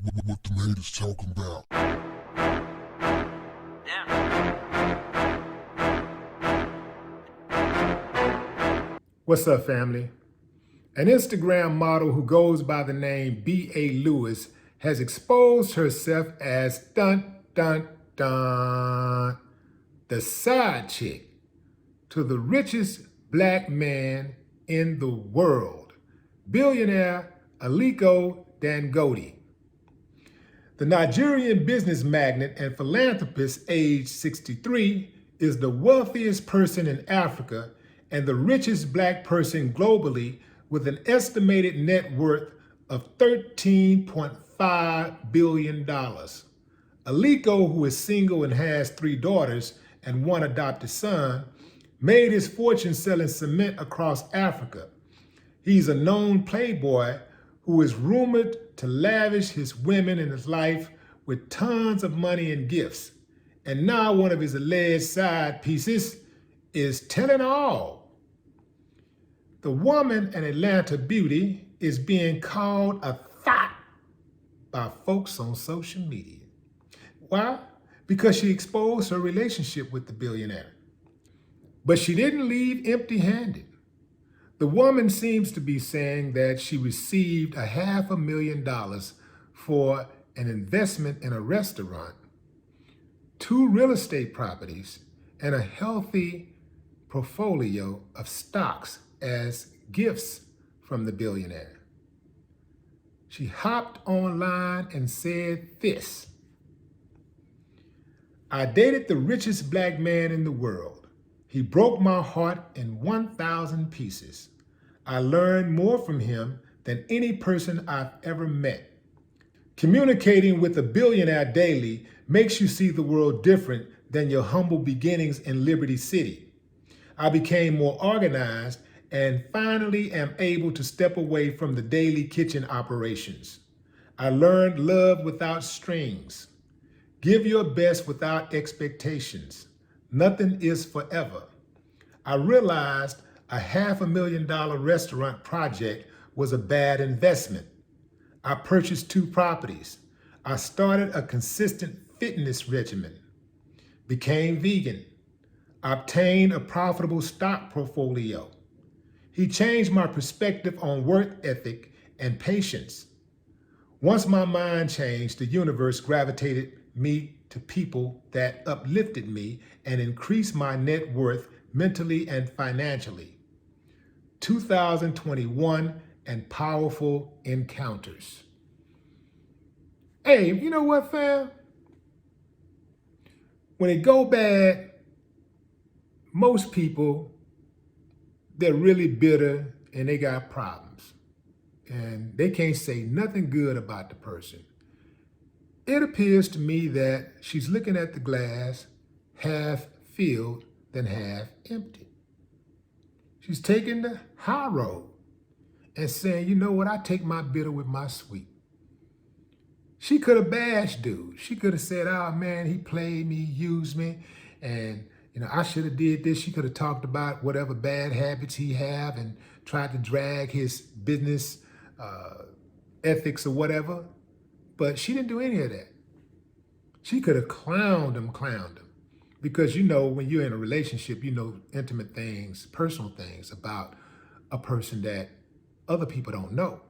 What the haters talking about? What's up, family? An Instagram model who goes by the name B.A. Lewis has exposed herself as dun dun dun the side chick to the richest black man in the world, billionaire Aliko Dangote. The Nigerian business magnate and philanthropist, aged 63, is the wealthiest person in Africa and the richest black person globally, with an estimated net worth of $13.5 billion. Aliko, who is single and has 3 daughters and 1 adopted son, made his fortune selling cement across Africa. He's a known playboy who is rumored to lavish his women in his life with tons of money and gifts. And now one of his alleged side pieces is telling all. The woman, an Atlanta beauty, is being called a thot by folks on social media. Why? Because she exposed her relationship with the billionaire. But she didn't leave empty-handed. The woman seems to be saying that she received $500,000 for an investment in a restaurant, 2 real estate properties, and a healthy portfolio of stocks as gifts from the billionaire. She hopped online and said this: "I dated the richest black man in the world. He broke my heart in 1,000 pieces. I learned more from him than any person I've ever met. Communicating with a billionaire daily makes you see the world different than your humble beginnings in Liberty City. I became more organized and finally am able to step away from the daily kitchen operations. I learned love without strings. Give your best without expectations. Nothing is forever. I realized a $500,000 restaurant project was a bad investment. I purchased 2 properties. I started a consistent fitness regimen, became vegan, obtained a profitable stock portfolio. He changed my perspective on work ethic and patience. Once my mind changed, the universe gravitated me to people that uplifted me and increased my net worth mentally and financially." 2021 and powerful encounters. Hey, you know what, fam? When it go bad, most people, they're really bitter and they got problems. And they can't say nothing good about the person. It appears to me that she's looking at the glass half filled than half empty. She's taking the high road and saying, you know what, I take my bitter with my sweet. She could have bashed dude. She could have said, oh man, he played me, used me, and I should have did this. She could have talked about whatever bad habits he have and tried to drag his business ethics or whatever. But she didn't do any of that. She could have clowned him. Because when you're in a relationship, you know intimate things, personal things about a person that other people don't know.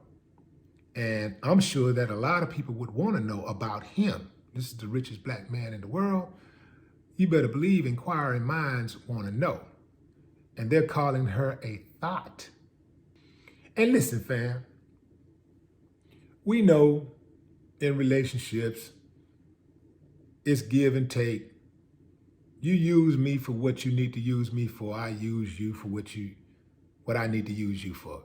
And I'm sure that a lot of people would want to know about him. This is the richest black man in the world. You better believe inquiring minds want to know. And they're calling her a thot. And listen, fam, we know in relationships, it's give and take. You use me for what you need to use me for. I use you for what I need to use you for.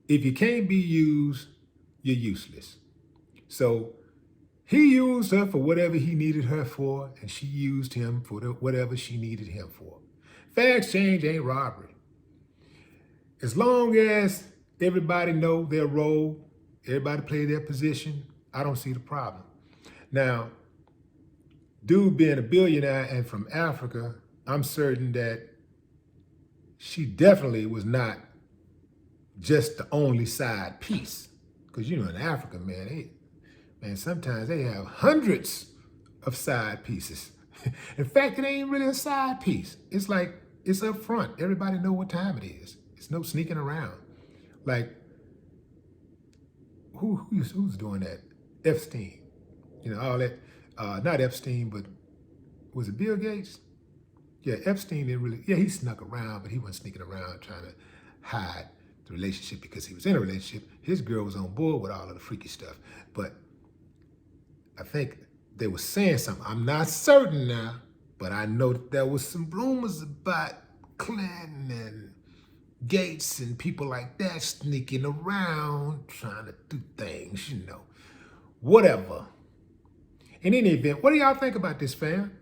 If you can't be used, you're useless. So he used her for whatever he needed her for, and she used him for whatever she needed him for. Fair exchange ain't robbery. As long as everybody know their role, everybody play their position, I don't see the problem. Now, dude being a billionaire and from Africa, I'm certain that she definitely was not just the only side piece. Because, in Africa, man, sometimes they have hundreds of side pieces. In fact, it ain't really a side piece. It's like, it's up front. Everybody know what time it is. It's no sneaking around. Like, who's doing that? Epstein. All that, not Epstein, but was it Bill Gates? Yeah, Epstein didn't really, he snuck around, but he wasn't sneaking around trying to hide the relationship because he was in a relationship. His girl was on board with all of the freaky stuff. But I think they were saying something. I'm not certain now, but I know that there was some rumors about Clinton and Gates and people like that sneaking around, trying to do things, whatever. In any event, what do y'all think about this, fam?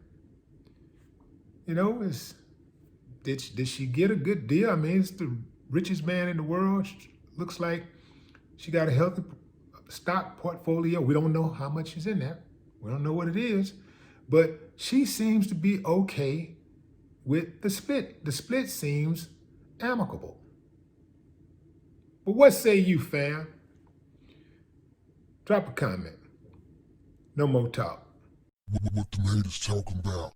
Did she get a good deal? I mean, it's the richest man in the world. Looks like she got a healthy stock portfolio. We don't know how much is in there. We don't know what it is, but she seems to be okay with the split. The split seems amicable. But what say you, fam? Drop a comment. No more talk. What the haters talking about?